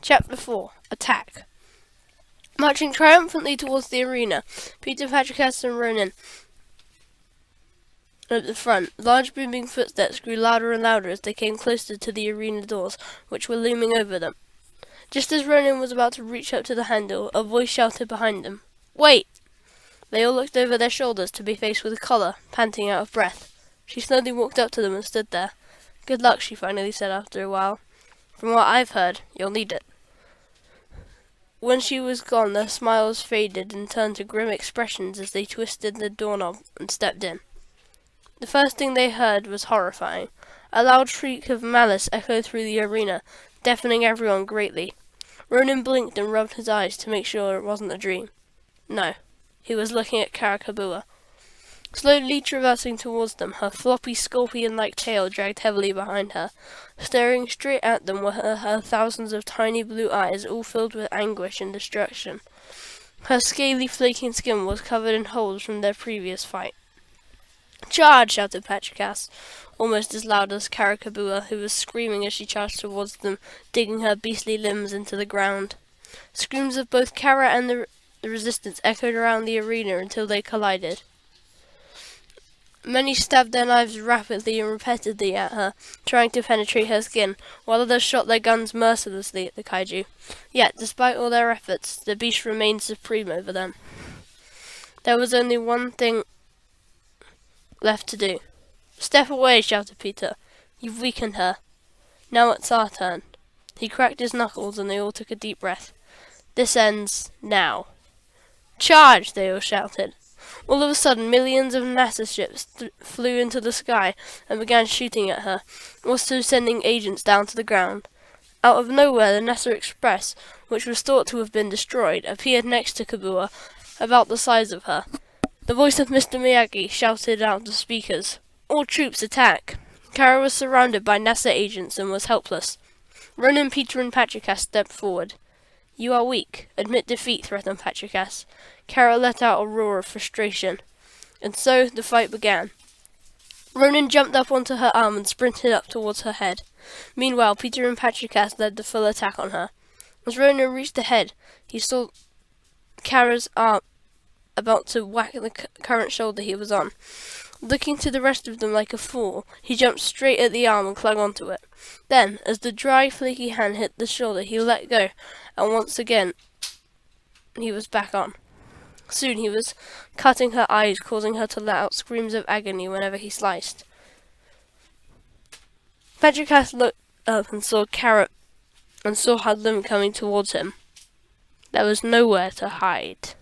Chapter 4. Attack. Marching triumphantly towards the arena, Peter, Patricus, and Ronan at the front. Large booming footsteps grew louder and louder as they came closer to the arena doors, which were looming over them. Just as Ronan was about to reach up to the handle, a voice shouted behind them, "Wait!" They all looked over their shoulders to be faced with Collar, panting out of breath. She slowly walked up to them and stood there. "Good luck," she finally said after a while. "From what I've heard, you'll need it." When she was gone, their smiles faded and turned to grim expressions as they twisted the doorknob and stepped in. The first thing they heard was horrifying. A loud shriek of malice echoed through the arena, deafening everyone greatly. Ronan blinked and rubbed his eyes to make sure it wasn't a dream. No, he was looking at Karakabua. Slowly traversing towards them, her floppy scorpion-like tail dragged heavily behind her. Staring straight at them were her thousands of tiny blue eyes, all filled with anguish and destruction. Her scaly, flaking skin was covered in holes from their previous fight. "Charge!" shouted Patricus, almost as loud as Karakabua, who was screaming as she charged towards them, digging her beastly limbs into the ground. Screams of both Kara and the resistance echoed around the arena until they collided. Many stabbed their knives rapidly and repeatedly at her, trying to penetrate her skin, while others shot their guns mercilessly at the kaiju. Yet, despite all their efforts, the beast remained supreme over them. There was only one thing left to do. "Step away!" shouted Peter. "You've weakened her. Now it's our turn." He cracked his knuckles and they all took a deep breath. "This ends now." "Charge!" they all shouted. All of a sudden, millions of NASA ships flew into the sky and began shooting at her, also sending agents down to the ground. Out of nowhere, the NASA Express, which was thought to have been destroyed, appeared next to Kabua, about the size of her. The voice of Mr. Miyagi shouted out the speakers, "All troops attack!" Kara was surrounded by NASA agents and was helpless. Ronan, Peter, and Patricus stepped forward. "You are weak. Admit defeat," threatened Patricus. Kara let out a roar of frustration. And so the fight began. Ronan jumped up onto her arm and sprinted up towards her head. Meanwhile, Peter and Patricus led the full attack on her. As Ronan reached the head, he saw Kara's arm about to whack the current shoulder he was on. Looking to the rest of them like a fool, he jumped straight at the arm and clung onto it. Then, as the dry, flaky hand hit the shoulder, he let go, and once again he was back on. Soon he was cutting her eyes, causing her to let out screams of agony whenever he sliced. Patricus looked up and saw Kara and saw her limb coming towards him. There was nowhere to hide.